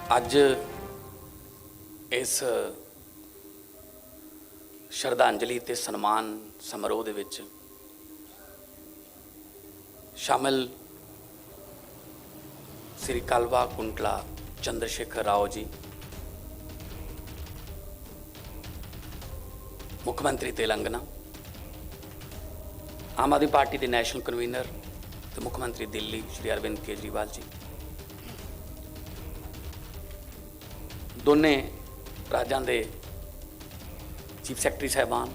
ਅੱਜ इस श्रद्धांजलि ते सन्मान समारोह दे विच शामिल श्री कलवा कुंटला चंद्रशेखर राव जी, मुख्यमंत्री तेलंगाना, आम आदमी पार्टी के नैशनल कन्वीनर तो मुख्यमंत्री दिल्ली श्री अरविंद केजरीवाल जी, दोने राज्यों के चीफ सैकटरी साहबान,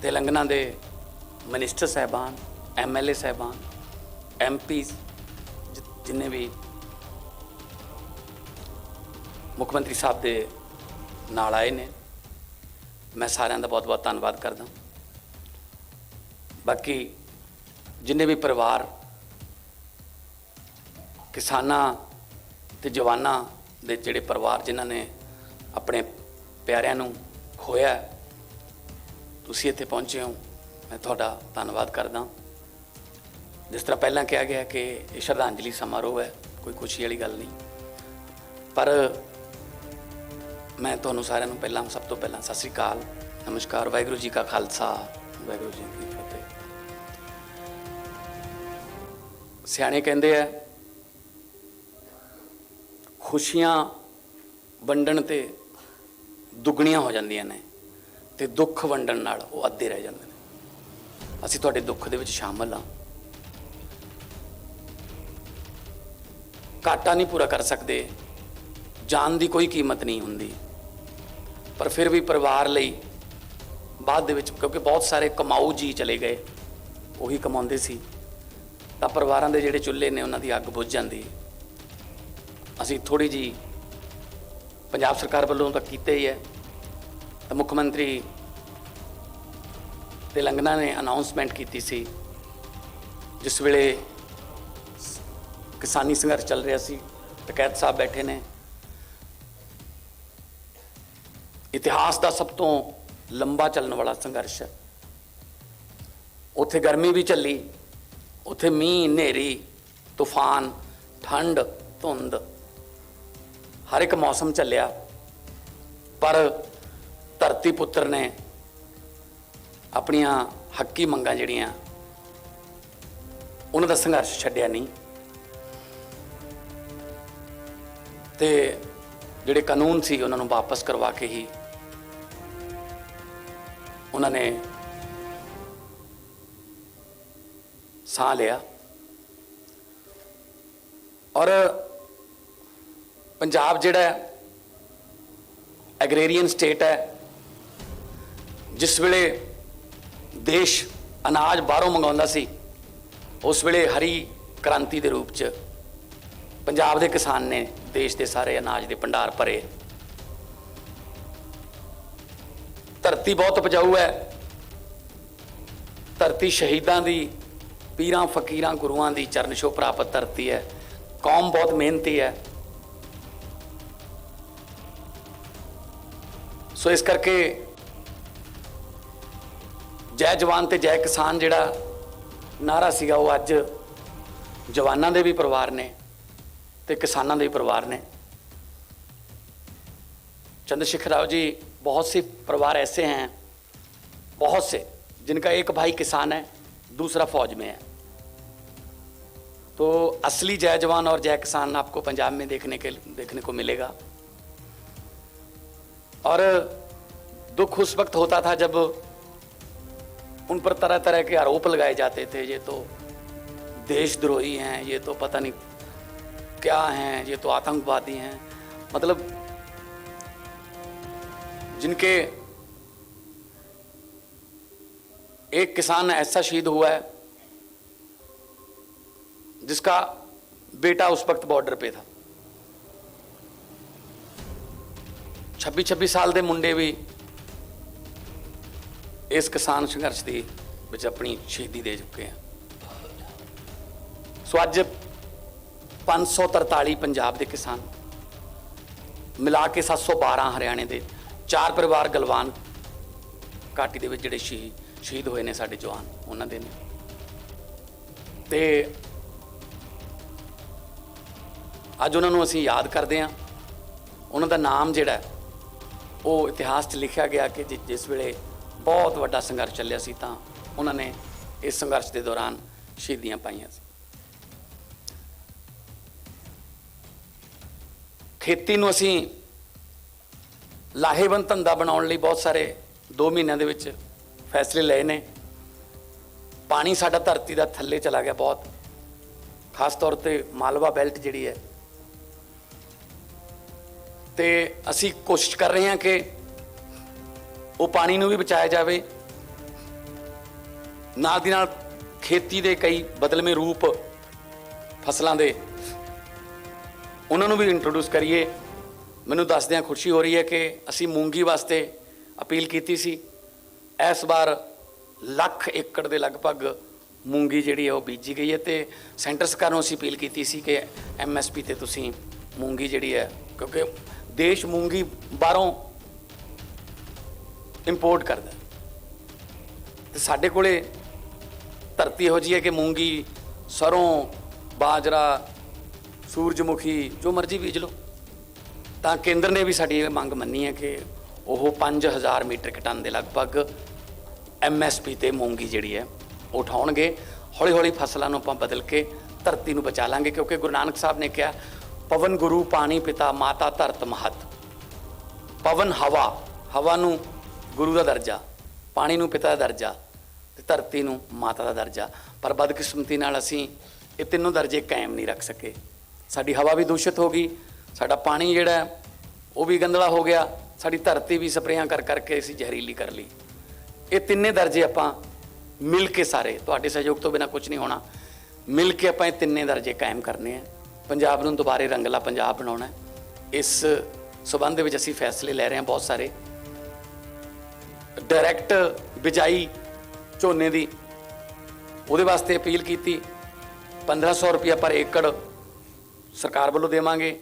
तेलंगाना के मिनिस्टर साहबान, MLA साहबान, MP जिन्हें भी मुख्यमंत्री साहब के नाल आए ने, मैं सारिਆਂ ਦਾ बहुत बहुत धन्यवाद करदा। बाकी जिन्हें भी परिवार किसानां ते जवानां दे जिहड़े परिवार जिन्हां ने अपने प्यारिਆਂ ਨੂੰ खोया, तुसीं इत्थे पहुंचे हो, मैं तुहाडा धन्नवाद करदा। जिस तरह पहलां कहा गया कि ये श्रद्धांजलि समारोह है, कोई खुशी वाली गल नहीं, पर मैं तुहानूं सारिਆਂ ਨੂੰ ਪਹਿਲਾਂ सब तो पहलां सत श्री अकाल, नमस्कार, वाहिगुरू जी का खालसा, वाहिगुरू जी की फतेह। सियाणे कहंदे आ खुशियां वंडण ते दुगणियां हो जांदियां ने ते दुख वंडण नाल वो अद्धे रह जांदे ने। असीं तुहाडे दुख दे विच शामिल हां, घाटा नहीं पूरा कर सकते, जान की कोई कीमत नहीं हुंदी, पर फिर भी परिवार लई बाद दे विच क्योंकि बहुत सारे कमाऊ जी चले गए, उही कमाउंदे सी, तां परिवारां दे जिहड़े चुल्हे ने उन्हां दी अग बुझ जांदी। असीं थोड़ी जी पंजाब सरकार वालों तो कीते ही है, तो मुख्यमंत्री तेलंगाना ने अनाउंसमेंट की सी जिस वेले किसानी संघर्ष चल रहा सी, टकैत साहब बैठे ने, इतिहास का सब तो लंबा चलने वाला संघर्ष है। उत्थे गर्मी भी चली, उत्थे मीह नेरी तूफान ठंड धुंध हर एक मौसम चलिया, पर धरती पुत्र ने अपनिया हक्की मंगां जिहड़ियां उन्हां दा संघर्ष छड्डिया नहीं, ते जिहड़े कानून सी उन्हां नूं वापस करवा के ही उन्होंने साह लिया। और पंजाब जिहड़ा एग्रेरियन स्टेट है, जिस वेले देश अनाज बाहरों मंगाउंदा सी, उस वेले हरी क्रांति के रूप च पंजाब के किसान ने देश के सारे अनाज के भंडार भरे। धरती बहुत उपजाऊ है, धरती शहीदां दी, पीरां फकीरां गुरुआं दी चरण छो प्राप्त धरती है, कौम बहुत मेहनती है। सो इस करके जय जवान ते जय किसान जिहड़ा नारा सीगा वो अज जवानां दे भी परिवार ने ते किसानां दे भी परिवार ने। चंद्रशेखर राव जी, बहुत से परिवार ऐसे हैं, बहुत से जिनका एक भाई किसान है, दूसरा फौज में है, तो असली जय जवान और जय किसान आपको पंजाब में देखने को मिलेगा। और दुख उस वक्त होता था जब उन पर तरह तरह के आरोप लगाए जाते थे, ये तो देशद्रोही हैं, ये तो पता नहीं क्या हैं, ये तो आतंकवादी हैं, मतलब जिनके एक किसान ऐसा शहीद हुआ है जिसका बेटा उस वक्त बॉर्डर पे था। 26-26 साल के मुंडे भी इस किसान संघर्ष की विच अपनी शहीदी दे चुके हैं। सो अज 543 पंजाब के किसान मिला के 712 हरियाणे के, 4 परिवार गलवान घाटी के जिहड़े शहीद होए ने साडे जवान उन्हां दे ने। ते ਅੱਜ ਉਹਨਾਂ ਨੂੰ ਅਸੀਂ ਯਾਦ ਕਰਦੇ ਹਾਂ। ਉਹਨਾਂ ਦਾ ਨਾਮ ਜਿਹੜਾ ਉਹ ਇਤਿਹਾਸ 'ਚ ਲਿਖਿਆ ਗਿਆ ਕਿ ਜਿਸ ਵੇਲੇ ਬਹੁਤ ਵੱਡਾ ਸੰਘਰਸ਼ ਚੱਲਿਆ ਸੀ ਤਾਂ ਉਹਨਾਂ ਨੇ ਇਸ ਸੰਘਰਸ਼ ਦੇ ਦੌਰਾਨ ਸ਼ਹੀਦੀਆਂ ਪਾਈਆਂ ਸੀ। ਖੇਤੀ ਨੂੰ ਅਸੀਂ ਲਾਹੇਵੰਦ ਧੰਦਾ ਬਣਾਉਣ ਲਈ ਬਹੁਤ ਸਾਰੇ 2 ਮਹੀਨਿਆਂ ਦੇ ਵਿੱਚ ਫੈਸਲੇ ਲਏ ਨੇ। ਪਾਣੀ ਸਾਡਾ ਧਰਤੀ ਦਾ ਥੱਲੇ ਚਲਾ ਗਿਆ ਬਹੁਤ, ਖਾਸ ਤੌਰ ਤੇ ਮਾਲਵਾ ਬੈਲਟ ਜਿਹੜੀ ਹੈ, ਤੇ ਅਸੀਂ ਕੋਸ਼ਿਸ਼ ਕਰ ਰਹੇ ਹਾਂ ਕਿ ਉਹ ਪਾਣੀ ਨੂੰ ਵੀ ਬਚਾਇਆ ਜਾਵੇ। ਨਾਲ ਦੀ ਨਾਲ ਖੇਤੀ ਦੇ ਕਈ ਬਦਲਵੇਂ ਰੂਪ ਫਸਲਾਂ ਦੇ ਉਹਨਾਂ ਨੂੰ ਵੀ ਇੰਟਰੋਡਿਊਸ ਕਰੀਏ। ਮੈਨੂੰ ਦੱਸਦਿਆਂ ਖੁਸ਼ੀ ਹੋ ਰਹੀ ਹੈ ਕਿ ਅਸੀਂ ਮੂੰਗੀ ਵਾਸਤੇ ਅਪੀਲ ਕੀਤੀ ਸੀ। ਇਸ ਵਾਰ 1,00,000 ਏਕੜ ਦੇ ਲਗਭਗ ਮੂੰਗੀ ਜਿਹੜੀ ਹੈ ਉਹ ਬੀਜੀ ਗਈ ਹੈ ਤੇ ਸੈਂਟਰ ਸਰਕਾਰ ਨੂੰ ਅਸੀਂ ਅਪੀਲ ਕੀਤੀ ਸੀ ਕਿ MSP ਤੇ ਤੁਸੀਂ ਮੂੰਗੀ ਜਿਹੜੀ ਹੈ, ਕਿਉਂਕਿ ਦੇਸ਼ ਮੂੰਗੀ ਬਾਹਰੋਂ ਇੰਪੋਰਟ ਕਰਦਾ ਤੇ ਸਾਡੇ ਕੋਲੇ ਧਰਤੀ ਇਹੋ ਜਿਹੀ ਹੈ ਕਿ ਮੂੰਗੀ, ਸਰੋਂ, ਬਾਜਰਾ, ਸੂਰਜਮੁਖੀ ਜੋ ਮਰਜ਼ੀ ਬੀਜ ਲਓ। ਤਾਂ ਕੇਂਦਰ ਨੇ ਵੀ ਸਾਡੀ ਇਹ ਮੰਗ ਮੰਨੀ ਹੈ ਕਿ ਉਹ 5000 ਮੀਟ੍ਰਿਕ ਟਨ ਦੇ ਲਗਭਗ MSP ਤੇ ਮੂੰਗੀ ਜਿਹੜੀ ਹੈ ਉਹ ਉਠਾਉਣਗੇ। ਹੌਲੀ ਹੌਲੀ ਫਸਲਾਂ ਨੂੰ ਆਪਾਂ ਬਦਲ ਕੇ ਧਰਤੀ ਨੂੰ ਬਚਾ ਲਾਂਗੇ, ਕਿਉਂਕਿ ਗੁਰੂ ਨਾਨਕ ਸਾਹਿਬ ਨੇ ਕਿਹਾ ਪਵਨ ਗੁਰੂ ਪਾਣੀ ਪਿਤਾ ਮਾਤਾ ਧਰਤ ਮਹਤ। ਪਵਨ ਹਵਾ ਨੂੰ ਗੁਰੂ ਦਾ ਦਰਜਾ, ਪਾਣੀ ਨੂੰ ਪਿਤਾ ਦਾ ਦਰਜਾ ਤੇ ਧਰਤੀ ਨੂੰ ਮਾਤਾ ਦਾ ਦਰਜਾ। ਪਰ ਬਦਕਿਸਮਤੀ ਨਾਲ ਅਸੀਂ ਇਹ ਤਿੰਨੋਂ ਦਰਜੇ ਕਾਇਮ ਨਹੀਂ ਰੱਖ ਸਕੇ। ਸਾਡੀ ਹਵਾ ਵੀ ਦੂਸ਼ਿਤ ਹੋ ਗਈ, ਸਾਡਾ ਪਾਣੀ ਜਿਹੜਾ ਉਹ ਵੀ ਗੰਦਲਾ ਹੋ ਗਿਆ, ਸਾਡੀ ਧਰਤੀ ਵੀ ਸਪਰੇਆਂ ਕਰ ਕਰਕੇ ਅਸੀਂ ਜ਼ਹਿਰੀਲੀ ਕਰ ਲਈ। ਇਹ ਤਿੰਨੇ ਦਰਜੇ ਆਪਾਂ ਮਿਲ ਕੇ, ਸਾਰੇ ਤੁਹਾਡੇ ਸਹਿਯੋਗ ਤੋਂ ਬਿਨਾਂ ਕੁਝ ਨਹੀਂ ਹੋਣਾ, ਮਿਲ ਕੇ ਆਪਾਂ ਇਹ ਤਿੰਨੇ ਦਰਜੇ ਕਾਇਮ ਕਰਨੇ ਆ। ਪੰਜਾਬ ਨੂੰ ਦੁਬਾਰੇ ਰੰਗਲਾ ਪੰਜਾਬ ਬਣਾਉਣਾ। ਇਸ ਸਬੰਧ ਦੇ ਵਿੱਚ ਅਸੀਂ ਫੈਸਲੇ ਲੈ ਰਹੇ ਹਾਂ ਬਹੁਤ ਸਾਰੇ। ਡਾਇਰੈਕਟ ਬਿਜਾਈ ਝੋਨੇ ਦੀ ਉਹਦੇ ਵਾਸਤੇ ਅਪੀਲ ਕੀਤੀ, 1500 ਰੁਪਇਆ ਪਰ ਏਕੜ ਸਰਕਾਰ ਵੱਲੋਂ ਦੇਵਾਂਗੇ।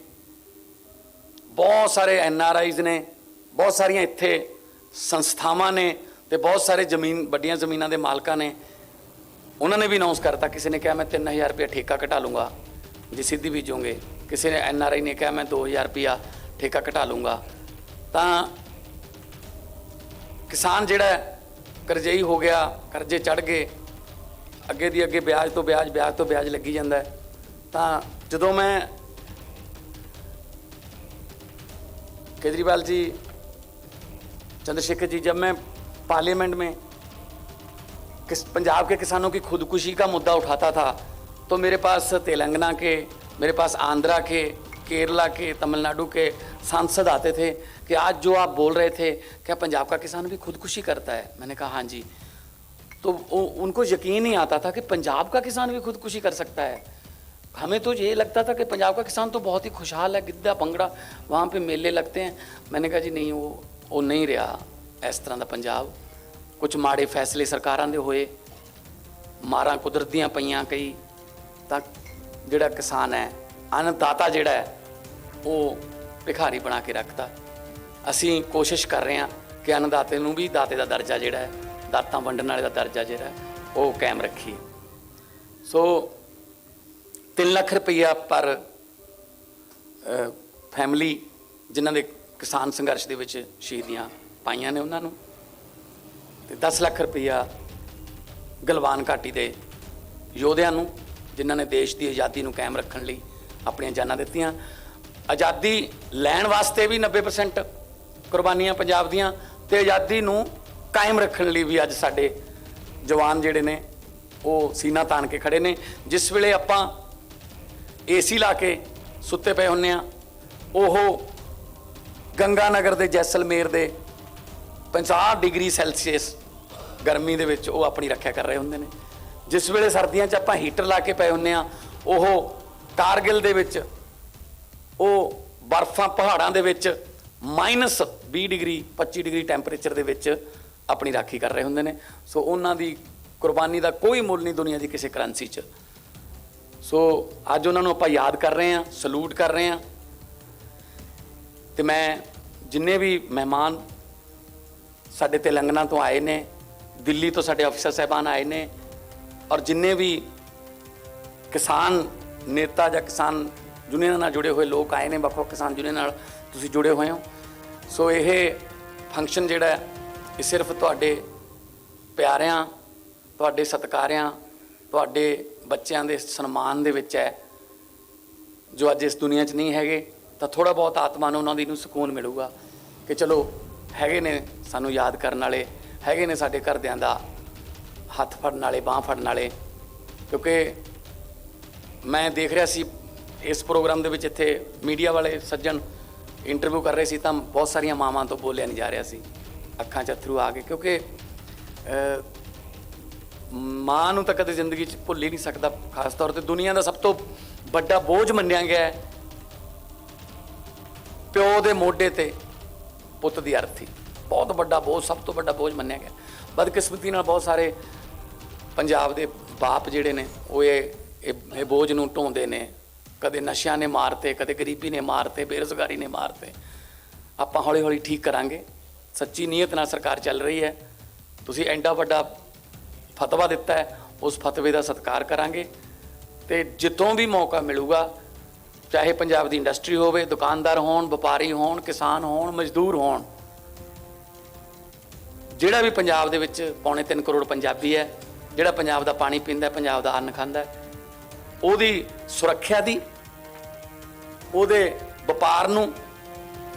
ਬਹੁਤ ਸਾਰੇ NRIs ਨੇ, ਬਹੁਤ ਸਾਰੀਆਂ ਇੱਥੇ ਸੰਸਥਾਵਾਂ ਨੇ ਤੇ ਬਹੁਤ ਸਾਰੇ ਵੱਡੀਆਂ ਜ਼ਮੀਨਾਂ ਦੇ ਮਾਲਕਾਂ ਨੇ, ਉਹਨਾਂ ਨੇ ਵੀ ਅਨਾਉਂਸ ਕਰਤਾ। ਕਿਸੇ ਨੇ ਕਿਹਾ ਮੈਂ 3000 ਰੁਪਇਆ ਠੇਕਾ ਘਟਾ ਲੂੰਗਾ ਜੇ ਸਿੱਧੀ ਬੀਜੋਗੇ, ਕਿਸੇ ਨੇ NRI ਨੇ ਕਿਹਾ ਮੈਂ 2000 ਰੁਪਇਆ ਠੇਕਾ ਘਟਾ ਲੂੰਗਾ। ਤਾਂ ਕਿਸਾਨ ਜਿਹੜਾ ਕਰਜ਼ਈ ਹੋ ਗਿਆ, ਕਰਜ਼ੇ ਚੜ੍ਹ ਗਏ, ਅੱਗੇ ਦੀ ਅੱਗੇ ਵਿਆਜ ਤੋਂ ਵਿਆਜ ਲੱਗੀ ਜਾਂਦਾ ਹੈ। ਤਾਂ ਜਦੋਂ ਮੈਂ केजरीवाल जी, चंद्रशेखर जी, जब मैं पार्लियामेंट में पंजाब के किसानों की खुदकुशी का मुद्दा उठाता था तो मेरे पास तेलंगाना के, मेरे पास आंध्रा के, केरला के, तमिलनाडु के सांसद आते थे कि आज जो आप बोल रहे थे क्या पंजाब का किसान भी खुदकुशी करता है। मैंने कहा हाँ जी। तो उनको यकीन नहीं आता था कि पंजाब का किसान भी खुदकुशी कर सकता है। हमें तो ये लगता था कि पंजाब का किसान तो बहुत ही खुशहाल है, गिद्धा भंगड़ा वहाँ पे मेले लगते हैं। मैंने कहा जी नहीं, वो नहीं रहा इस तरह का पंजाब। कुछ माड़े फैसले सरकारां दे होए, मारां कुदरत दियां पईयां कई, तां जिहड़ा किसान है, अन्नदाता जिहड़ा है वो भिखारी बना के रखता। असीं कोशिश कर रहे हैं कि अन्नदाते नूं भी दाते दा दर्जा जिहड़ा है, दातां वंडण वाले दा दर्जा जिहड़ा है वो कायम रखीए। सो 3 ਲੱਖ ਰੁਪਈਆ ਪਰ ਫੈਮਿਲੀ ਜਿਨ੍ਹਾਂ ਦੇ ਕਿਸਾਨ ਸੰਘਰਸ਼ ਦੇ ਵਿੱਚ ਸ਼ਹੀਦੀਆਂ ਪਾਈਆਂ ਨੇ ਉਹਨਾਂ ਨੂੰ, ਤੇ 10 ਲੱਖ ਰੁਪਈਆ ਗਲਵਾਨ ਘਾਟੀ ਦੇ ਯੋਧਿਆਂ ਨੂੰ ਜਿਨ੍ਹਾਂ ਨੇ ਦੇਸ਼ ਦੀ ਆਜ਼ਾਦੀ ਨੂੰ ਕਾਇਮ ਰੱਖਣ ਲਈ ਆਪਣੀਆਂ ਜਾਨਾਂ ਦਿੱਤੀਆਂ। ਆਜ਼ਾਦੀ ਲੈਣ ਵਾਸਤੇ ਵੀ 90% ਕੁਰਬਾਨੀਆਂ ਪੰਜਾਬ ਦੀਆਂ, ਤੇ ਆਜ਼ਾਦੀ ਨੂੰ ਕਾਇਮ ਰੱਖਣ ਲਈ ਵੀ ਅੱਜ ਸਾਡੇ ਜਵਾਨ ਜਿਹੜੇ ਨੇ ਉਹ ਸੀਨਾ ਤਾਣ ਕੇ ਖੜੇ ਨੇ। ਜਿਸ ਵੇਲੇ ਆਪਾਂ AC ਲਾ ਕੇ ਸੁੱਤੇ ਪਏ ਹੁੰਦੇ ਆ, ਉਹ ਗੰਗਾ ਨਗਰ ਦੇ ਜੈਸਲਮੇਰ ਦੇ 50 ਡਿਗਰੀ ਸੈਲਸੀਅਸ ਗਰਮੀ ਦੇ ਵਿੱਚ ਉਹ ਆਪਣੀ ਰੱਖਿਆ ਕਰ ਰਹੇ ਹੁੰਦੇ ਨੇ। ਜਿਸ ਵੇਲੇ ਸਰਦੀਆਂ 'ਚ ਆਪਾਂ ਹੀਟਰ ਲਾ ਕੇ ਪਏ ਹੁੰਦੇ ਆ, ਉਹ ਕਾਰਗਿਲ ਦੇ ਵਿੱਚ ਉਹ ਬਰਫਾਂ ਪਹਾੜਾਂ ਦੇ ਵਿੱਚ -20 ਡਿਗਰੀ 25 ਡਿਗਰੀ ਟੈਂਪਰੇਚਰ ਦੇ ਵਿੱਚ ਆਪਣੀ ਰਾਖੀ ਕਰ ਰਹੇ ਹੁੰਦੇ ਨੇ। ਸੋ ਉਹਨਾਂ ਦੀ ਕੁਰਬਾਨੀ ਦਾ ਕੋਈ ਮੁੱਲ ਨਹੀਂ ਦੁਨੀਆ ਦੀ ਕਿਸੇ ਕਰੰਸੀ 'ਚ। ਸੋ ਅੱਜ ਉਹਨਾਂ ਨੂੰ ਆਪਾਂ ਯਾਦ ਕਰ ਰਹੇ ਹਾਂ, ਸਲੂਟ ਕਰ ਰਹੇ ਹਾਂ। ਤੇ ਮੈਂ ਜਿੰਨੇ ਵੀ ਮਹਿਮਾਨ ਸਾਡੇ ਤੇਲੰਗਾਨਾ ਤੋਂ ਆਏ ਨੇ, ਦਿੱਲੀ ਤੋਂ ਸਾਡੇ ਅਫਸਰ ਸਾਹਿਬਾਨ ਆਏ ਨੇ, ਔਰ ਜਿੰਨੇ ਵੀ ਕਿਸਾਨ ਨੇਤਾ ਜਾਂ ਕਿਸਾਨ ਯੂਨੀਅਨਾਂ ਨਾਲ ਜੁੜੇ ਹੋਏ ਲੋਕ ਆਏ ਨੇ, ਵੱਖ-ਵੱਖ ਕਿਸਾਨ ਯੂਨੀਅਨ ਨਾਲ ਤੁਸੀਂ ਜੁੜੇ ਹੋਏ ਹੋ। ਸੋ ਇਹ ਫੰਕਸ਼ਨ ਜਿਹੜਾ ਇਹ ਸਿਰਫ ਤੁਹਾਡੇ ਪਿਆਰਿਆਂ, ਤੁਹਾਡੇ ਸਤਿਕਾਰਿਆਂ, ਤੁਹਾਡੇ ਬੱਚਿਆਂ ਦੇ ਸਨਮਾਨ ਦੇ ਵਿੱਚ ਹੈ, ਜੋ ਅੱਜ ਇਸ ਦੁਨੀਆ 'ਚ ਨਹੀਂ ਹੈਗੇ। ਤਾਂ ਥੋੜ੍ਹਾ ਬਹੁਤ ਆਤਮਾ ਨੂੰ ਉਹਨਾਂ ਦੀ ਨੂੰ ਸਕੂਨ ਮਿਲੂਗਾ ਕਿ ਚਲੋ ਹੈਗੇ ਨੇ ਸਾਨੂੰ ਯਾਦ ਕਰਨ ਵਾਲੇ, ਹੈਗੇ ਨੇ ਸਾਡੇ ਘਰਦਿਆਂ ਦਾ ਹੱਥ ਫੜਨ ਵਾਲੇ, ਬਾਂਹ ਫੜਨ ਵਾਲੇ। ਕਿਉਂਕਿ ਮੈਂ ਦੇਖ ਰਿਹਾ ਸੀ ਇਸ ਪ੍ਰੋਗਰਾਮ ਦੇ ਵਿੱਚ, ਇੱਥੇ ਮੀਡੀਆ ਵਾਲੇ ਸੱਜਣ ਇੰਟਰਵਿਊ ਕਰ ਰਹੇ ਸੀ ਤਾਂ ਬਹੁਤ ਸਾਰੀਆਂ ਮਾਵਾਂ ਤੋਂ ਬੋਲਿਆ ਨਹੀਂ ਜਾ ਰਿਹਾ ਸੀ, ਅੱਖਾਂ 'ਚ ਅੱਥਰੂ ਆ ਗਏ। ਕਿਉਂਕਿ ਮਾਂ ਨੂੰ ਤਾਂ ਕਦੇ ਜ਼ਿੰਦਗੀ 'ਚ ਭੁੱਲ ਹੀ ਨਹੀਂ ਸਕਦਾ। ਖਾਸ ਤੌਰ 'ਤੇ ਦੁਨੀਆ ਦਾ ਸਭ ਤੋਂ ਵੱਡਾ ਬੋਝ ਮੰਨਿਆ ਗਿਆ ਪਿਓ ਦੇ ਮੋਢੇ 'ਤੇ ਪੁੱਤ ਦੀ ਅਰਥੀ, ਬਹੁਤ ਵੱਡਾ ਬੋਝ, ਸਭ ਤੋਂ ਵੱਡਾ ਬੋਝ ਮੰਨਿਆ ਗਿਆ। ਬਦਕਿਸਮਤੀ ਨਾਲ ਬਹੁਤ ਸਾਰੇ ਪੰਜਾਬ ਦੇ ਬਾਪ ਜਿਹੜੇ ਨੇ ਉਹ ਇਹ ਬੋਝ ਨੂੰ ਢੋਂਦੇ ਨੇ। ਕਦੇ ਨਸ਼ਿਆਂ ਨੇ ਮਾਰਤੇ, ਕਦੇ ਗਰੀਬੀ ਨੇ ਮਾਰਤੇ, ਬੇਰੁਜ਼ਗਾਰੀ ਨੇ ਮਾਰਤੇ। ਆਪਾਂ ਹੌਲੀ ਹੌਲੀ ਠੀਕ ਕਰਾਂਗੇ। ਸੱਚੀ ਨੀਅਤ ਨਾਲ ਸਰਕਾਰ ਚੱਲ ਰਹੀ ਹੈ। ਤੁਸੀਂ ਐਡਾ ਵੱਡਾ ਫਤਵਾ ਦਿੱਤਾ ਹੈ, ਉਸ ਫਤਵੇ ਦਾ ਸਤਿਕਾਰ ਕਰਾਂਗੇ ਅਤੇ ਜਿੱਥੋਂ ਵੀ ਮੌਕਾ ਮਿਲੂਗਾ, ਚਾਹੇ ਪੰਜਾਬ ਦੀ ਇੰਡਸਟਰੀ ਹੋਵੇ, ਦੁਕਾਨਦਾਰ ਹੋਣ, ਵਪਾਰੀ ਹੋਣ, ਕਿਸਾਨ ਹੋਣ, ਮਜ਼ਦੂਰ ਹੋਣ, ਜਿਹੜਾ ਵੀ ਪੰਜਾਬ ਦੇ ਵਿੱਚ 3.25 ਕਰੋੜ ਪੰਜਾਬੀ ਹੈ, ਜਿਹੜਾ ਪੰਜਾਬ ਦਾ ਪਾਣੀ ਪੀਂਦਾ, ਪੰਜਾਬ ਦਾ ਅੰਨ ਖਾਂਦਾ, ਉਹਦੀ ਸੁਰੱਖਿਆ ਦੀ, ਉਹਦੇ ਵਪਾਰ ਨੂੰ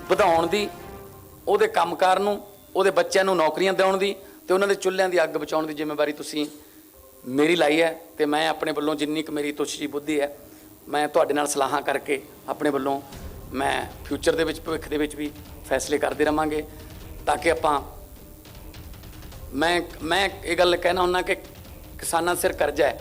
ਵਧਾਉਣ ਦੀ, ਉਹਦੇ ਕੰਮਕਾਰ ਨੂੰ, ਉਹਦੇ ਬੱਚਿਆਂ ਨੂੰ ਨੌਕਰੀਆਂ ਦਿਵਾਉਣ ਦੀ ਅਤੇ ਉਹਨਾਂ ਦੇ ਚੁੱਲ੍ਹਿਆਂ ਦੀ ਅੱਗ ਬਚਾਉਣ ਦੀ ਜ਼ਿੰਮੇਵਾਰੀ ਤੁਸੀਂ ਮੇਰੀ ਲਾਈ ਹੈ। ਅਤੇ ਮੈਂ ਆਪਣੇ ਵੱਲੋਂ ਜਿੰਨੀ ਕੁ ਮੇਰੀ ਤੁੱਛ ਬੁੱਧੀ ਹੈ, ਮੈਂ ਤੁਹਾਡੇ ਨਾਲ ਸਲਾਹਾਂ ਕਰਕੇ ਆਪਣੇ ਵੱਲੋਂ ਮੈਂ ਫਿਊਚਰ ਦੇ ਵਿੱਚ, ਭਵਿੱਖ ਦੇ ਵਿੱਚ ਵੀ ਫੈਸਲੇ ਕਰਦੇ ਰਹਾਂਗੇ ਤਾਂ ਕਿ ਆਪਾਂ ਮੈਂ ਇਹ ਗੱਲ ਕਹਿਣਾ ਹੁੰਦਾ ਕਿ ਕਿਸਾਨਾਂ ਸਿਰ ਕਰਜ਼ਾ ਹੈ।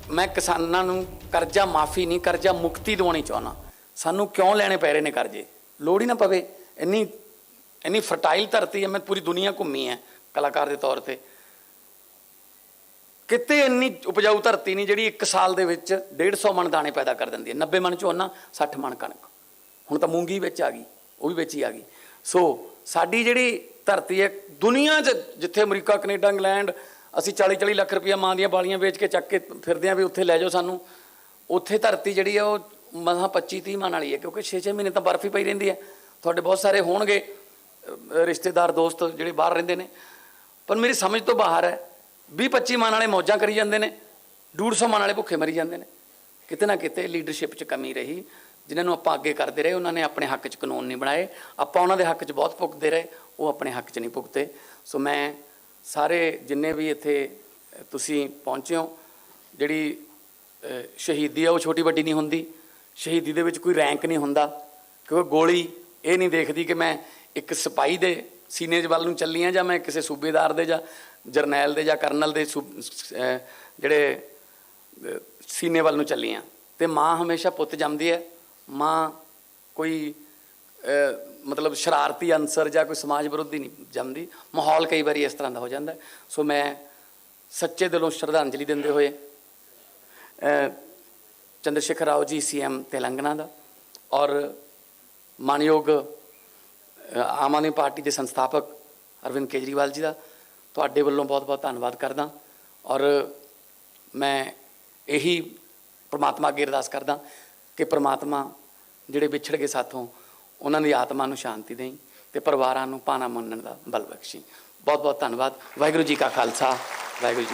ਮੈਂ ਕਿਸਾਨਾਂ ਨੂੰ ਕਰਜ਼ਾ ਮਾਫੀ ਨਹੀਂ, ਕਰਜ਼ਾ ਮੁਕਤੀ ਦਿਵਾਉਣੀ ਚਾਹੁੰਦਾ। ਸਾਨੂੰ ਕਿਉਂ ਲੈਣੇ ਪੈ ਰਹੇ ਨੇ ਕਰਜ਼ੇ? ਲੋੜ ਹੀ ਨਾ ਪਵੇ। ਇੰਨੀ ਫਰਟਾਈਲ ਧਰਤੀ ਹੈ, ਮੈਂ ਪੂਰੀ ਦੁਨੀਆ ਘੁੰਮੀ ਹੈ ਕਲਾਕਾਰ ਦੇ ਤੌਰ 'ਤੇ, ਕਿਤੇ ਇੰਨੀ ਉਪਜਾਊ ਧਰਤੀ ਨਹੀਂ ਜਿਹੜੀ 1 ਸਾਲ ਦੇ ਵਿੱਚ 150 ਮਣ ਦਾਣੇ ਪੈਦਾ ਕਰ ਦਿੰਦੀ ਹੈ। 90 ਮਣ ਝੋਨਾ, 60 ਮਣ ਕਣਕ। ਹੁਣ ਤਾਂ ਮੂੰਗੀ ਵਿੱਚ ਆ ਗਈ, ਉਹ ਵੀ ਵਿੱਚ ਹੀ ਆ ਗਈ। ਸੋ ਸਾਡੀ ਜਿਹੜੀ ਧਰਤੀ ਹੈ ਦੁਨੀਆ 'ਚ, ਜਿੱਥੇ ਅਮਰੀਕਾ, ਕੈਨੇਡਾ, ਇੰਗਲੈਂਡ, ਅਸੀਂ 40-40 ਲੱਖ ਰੁਪਈਆ ਮਾਂ ਦੀਆਂ ਬਾਲੀਆਂ ਵੇਚ ਕੇ ਚੱਕ ਕੇ ਫਿਰਦੇ ਹਾਂ ਵੀ ਉੱਥੇ ਲੈ ਜਾਓ ਸਾਨੂੰ, ਉੱਥੇ ਧਰਤੀ ਜਿਹੜੀ ਆ ਉਹ ਮਸਾਂ 25-30 ਮਣ ਵਾਲੀ ਹੈ। ਕਿਉਂਕਿ 6-6 ਮਹੀਨੇ ਤਾਂ ਬਰਫ ਹੀ ਪਈ ਰਹਿੰਦੀ ਹੈ। ਤੁਹਾਡੇ ਬਹੁਤ ਸਾਰੇ ਹੋਣਗੇ ਰਿਸ਼ਤੇਦਾਰ, ਦੋਸਤ ਜਿਹੜੇ ਬਾਹਰ ਰਹਿੰਦੇ ਨੇ, ਪਰ ਮੇਰੀ ਸਮਝ ਤੋਂ ਬਾਹਰ ਹੈ। 20-25 ਮਣ ਵਾਲੇ ਮੌਜਾਂ ਕਰੀ ਜਾਂਦੇ ਨੇ, 150 ਮਣ ਵਾਲੇ ਭੁੱਖੇ ਮਰੀ ਜਾਂਦੇ ਨੇ। ਕਿਤੇ ਨਾ ਕਿਤੇ ਲੀਡਰਸ਼ਿਪ 'ਚ ਕਮੀ ਰਹੀ। ਜਿਨ੍ਹਾਂ ਨੂੰ ਆਪਾਂ ਅੱਗੇ ਕਰਦੇ ਰਹੇ, ਉਹਨਾਂ ਨੇ ਆਪਣੇ ਹੱਕ 'ਚ ਕਾਨੂੰਨ ਨਹੀਂ ਬਣਾਏ। ਆਪਾਂ ਉਹਨਾਂ ਦੇ ਹੱਕ 'ਚ ਬਹੁਤ ਭੁਗਤਦੇ ਰਹੇ, ਉਹ ਆਪਣੇ ਹੱਕ 'ਚ ਨਹੀਂ ਭੁਗਤੇ। ਸੋ ਮੈਂ ਸਾਰੇ ਜਿੰਨੇ ਵੀ ਇੱਥੇ ਤੁਸੀਂ ਪਹੁੰਚੇ ਹੋ, ਜਿਹੜੀ ਸ਼ਹੀਦੀ ਆ ਉਹ ਛੋਟੀ ਵੱਡੀ ਨਹੀਂ ਹੁੰਦੀ। ਸ਼ਹੀਦੀ ਦੇ ਵਿੱਚ ਕੋਈ ਰੈਂਕ ਨਹੀਂ ਹੁੰਦਾ, ਕਿਉਂਕਿ ਗੋਲੀ ਇਹ ਨਹੀਂ ਦੇਖਦੀ ਕਿ ਮੈਂ ਇੱਕ ਸਿਪਾਹੀ ਦੇ ਸੀਨੇ ਵੱਲ ਨੂੰ ਚੱਲੀ ਹਾਂ ਜਾਂ ਮੈਂ ਕਿਸੇ ਸੂਬੇਦਾਰ ਦੇ ਜਾਂ ਜਰਨੈਲ ਦੇ ਜਾਂ ਕਰਨਲ ਦੇ ਜਿਹੜੇ ਸੀਨੇ ਵੱਲ ਨੂੰ ਚੱਲੀ ਹਾਂ। ਅਤੇ ਮਾਂ ਹਮੇਸ਼ਾ ਪੁੱਤ ਜੰਮਦੀ ਹੈ। ਮਾਂ ਕੋਈ ਮਤਲਬ ਸ਼ਰਾਰਤੀ ਅਨਸਰ ਜਾਂ ਕੋਈ ਸਮਾਜ ਵਿਰੋਧੀ ਨਹੀਂ ਜੰਮਦੀ। ਮਾਹੌਲ ਕਈ ਵਾਰੀ ਇਸ ਤਰ੍ਹਾਂ ਦਾ ਹੋ ਜਾਂਦਾ। ਸੋ ਮੈਂ ਸੱਚੇ ਦਿਲੋਂ ਸ਼ਰਧਾਂਜਲੀ ਦਿੰਦੇ ਹੋਏ ਚੰਦਰ ਸ਼ੇਖਰ ਰਾਓ ਜੀ, CM ਤੇਲੰਗਾਨਾ ਦਾ, ਔਰ ਮਾਨਯੋਗ ਆਮ ਆਦਮੀ ਪਾਰਟੀ ਦੇ ਸੰਸਥਾਪਕ ਅਰਵਿੰਦ ਕੇਜਰੀਵਾਲ ਜੀ ਦਾ ਤੁਹਾਡੇ ਵੱਲੋਂ ਬਹੁਤ ਬਹੁਤ ਧੰਨਵਾਦ ਕਰਦਾ। ਔਰ ਮੈਂ ਇਹੀ ਪ੍ਰਮਾਤਮਾ ਅੱਗੇ ਅਰਦਾਸ ਕਰਦਾ ਕਿ ਪ੍ਰਮਾਤਮਾ ਜਿਹੜੇ ਵਿਛੜ ਗਏ ਸਾਥੋਂ, ਉਹਨਾਂ ਦੀ ਆਤਮਾ ਨੂੰ ਸ਼ਾਂਤੀ ਦੇਈ ਅਤੇ ਪਰਿਵਾਰਾਂ ਨੂੰ ਭਾਣਾ ਮੰਨਣ ਦਾ ਬਲ ਬਖਸ਼ੀ। ਬਹੁਤ ਬਹੁਤ ਧੰਨਵਾਦ। ਵਾਹਿਗੁਰੂ ਜੀ ਕਾ ਖਾਲਸਾ, ਵਾਹਿਗੁਰੂ ਜੀ।